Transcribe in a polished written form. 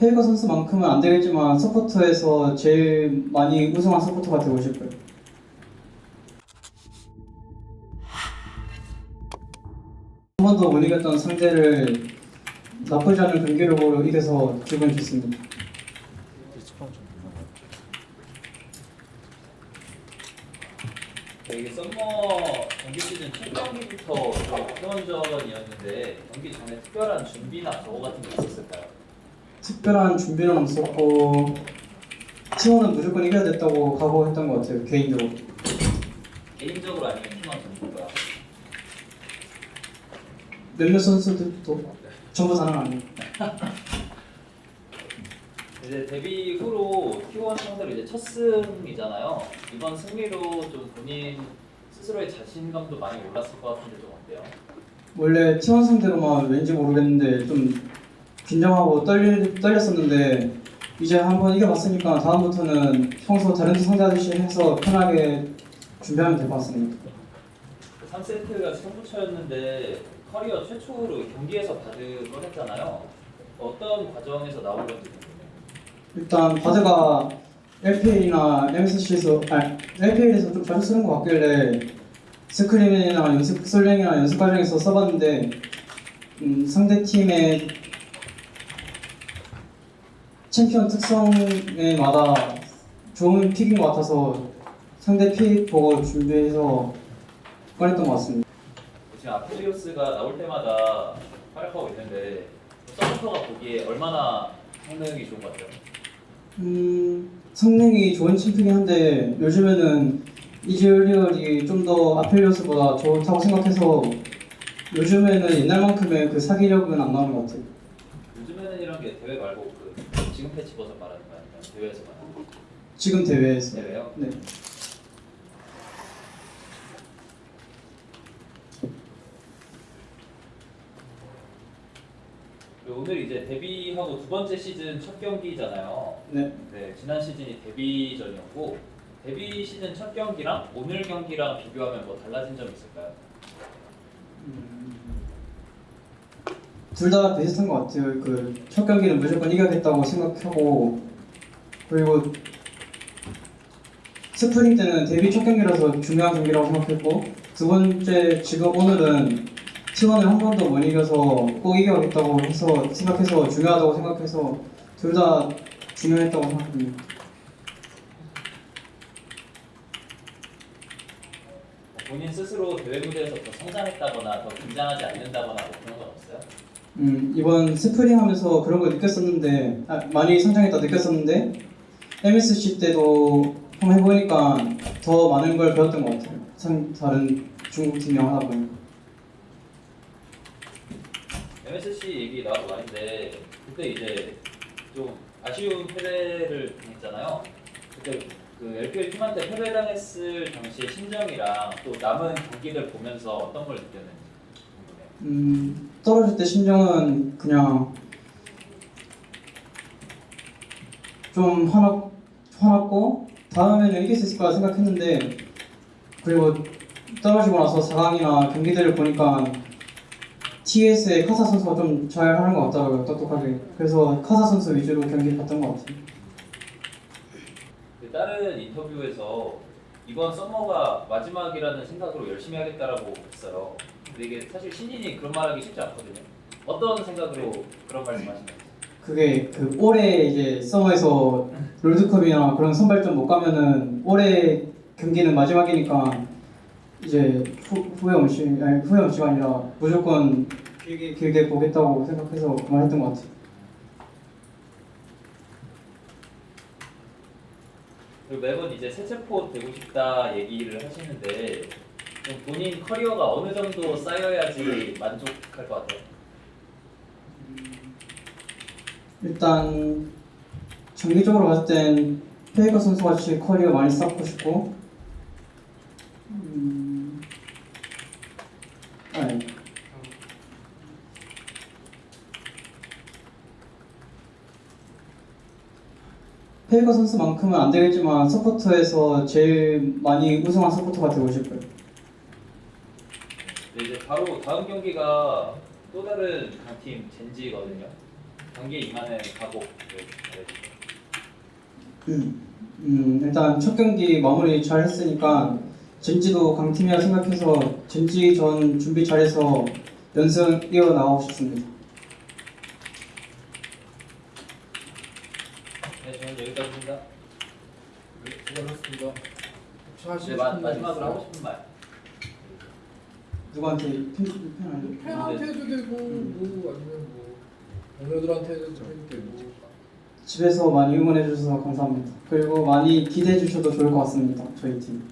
페이커 선수만큼은 안 되겠지만 서포터에서 제일 많이 우승한 서포터가 되고 싶어요. 한 번도 못 이겼던 상대를 나쁘지 않은 경기력으로 이겨서 기분이 좋습니다. 이게 썸머 정규 시즌 첫 경기부터 태원전이었는데 경기 전에 특별한 준비나 저거 같은 게 있었을까요? 특별한 준비는 없었고 T1은 무조건 이겨야 됐다고 각오했던 것 같아요. 개인적으로. 개인적으로 아니면 팀원 전부가? 몇몇 선수들도 전부 다는 아니에요. 이제 데뷔 후로 T1 상대로 이제 첫 승이잖아요. 이번 승리로 좀 본인 스스로의 자신감도 많이 올랐을 것 같은데 좀 어때요? 원래 T1 상대로만 왠지 모르겠는데 좀 긴장하고 떨렸었는데 이제 한번 이겨봤으니까 다음부터는 평소 다른 상대하듯이 해서 편하게 준비하면 될 것 같습니다. 3세트가 승부처였는데 커리어 최초로 경기에서 받을 뻔했잖아요. 어떤 과정에서 나온 건지 궁금해요. 일단 바드가 LPL이나 MSC에서 LPL에서 좀 자주 쓰는 것 같길래 스크림이나 연습 솔랭이나 연습 과정에서 써봤는데 상대 팀의 챔피언 특성에마다 좋은 픽인 것 같아서 상대 픽 보고 준비해서 꺼냈던 것 같습니다. 지금 아펠리오스가 나올 때마다 활약하고 있는데 서포터가 보기에 얼마나 성능이 좋은 것 같아요? 성능이 좋은 챔프긴 한데 요즘에는 이즈리얼이 좀 더 아펠리오스보다 좋다고 생각해서 요즘에는 옛날만큼의 그 사기력은 안 나오는 것 같아요. 요즘에는 이런 게 대회 말고 그 지금 패치 버전 말하는 거 아니면 대회에서 말하는 거? 지금 대회에서. 대회요? 네. 오늘 이제 데뷔하고 두 번째 시즌 첫 경기잖아요. 네. 네, 지난 시즌이 데뷔전이었고 데뷔 시즌 첫 경기랑 오늘 경기랑 비교하면 뭐 달라진 점 있을까요? 둘 다 비슷한 것 같아요. 그 첫 경기는 무조건 이겨야겠다고 생각하고 그리고 스프링 때는 데뷔 첫 경기라서 중요한 경기라고 생각했고 두 번째 지금 오늘은 T1을 한 번도 못 이겨서 꼭 이겨야겠다고 해서 생각해서 중요하다고 생각해서 둘 다 중요했다고 생각합니다. 본인 스스로 대회 무대에서 더 성장했다거나 더 긴장하지 않는다거나 뭐 그런 건 없어요? 이번 스프링 하면서 그런 걸 느꼈었는데 많이 성장했다 느꼈었는데 MSC 때도 한번 해보니까 더 많은 걸 배웠던 것 같아요. 다른 중국 팀이랑 하다 보니까. MSC 얘기 나와서 말인데 그때 이제 좀 아쉬운 패배를 당했잖아요. 그때 그 LPL 팀한테 패배당했을 당시의 심정이랑 또 남은 경기들 보면서 어떤 걸 느꼈는지 궁금해요. 떨어질 때 심정은 그냥 좀 화났고 다음에는 이길 수 있을 거라 생각했는데 그리고 떨어지고 나서 4강이나 경기들을 보니까 TS의 카사 선수가 좀 잘하는 것 같더라고요. 똑똑하게. 그래서 카사 선수 위주로 경기 봤던 것 같아요. 그 다른 인터뷰에서 이번 서머가 마지막이라는 생각으로 열심히 하겠다라고 했어요. 근데 이게 사실 신인이 그런 말하기 쉽지 않거든요. 어떤 생각으로 그런 말씀하시나요? 그게 그 올해 이제 서머에서 롤드컵이나 그런 선발전 못 가면은 올해 경기는 마지막이니까 이제 후회 없이가 아니라 무조건 길게 보겠다고 생각해서 그 말했던 것 같아요. 그리고 매번 이제 세체포 되고 싶다 얘기를 하시는데 좀 본인 커리어가 어느 정도 쌓여야지 만족할 것 같아요? 일단 장기적으로 봤을 땐 페이커 선수 같이 커리어 많이 쌓고 싶고 아니 페이커 선수만큼은 안 되겠지만 서포터에서 제일 많이 우승한 서포터가 되고 싶어요. 네, 이제 바로 다음 경기가 또 다른 강팀 젠지거든요. 경기에 임하는 각오를 말해주세요. 일단 첫 경기 마무리 잘 했으니까 젠지도 강팀이라 생각해서 젠지 전 준비 잘해서 연승 이어나가고 싶습니다. 네, 저는 여기까지입니다. 수고하셨습니다. 혹시 하시고 네, 싶은 말 마지막으로 있어요? 하고 싶은 말. 누구한테 팬 아니에요? 팬한테 해도 되고 뭐 아니면 뭐 동료들한테 해도 되고. 집에서 많이 응원해 주셔서 감사합니다. 그리고 많이 기대해 주셔도 좋을 것 같습니다. 저희 팀.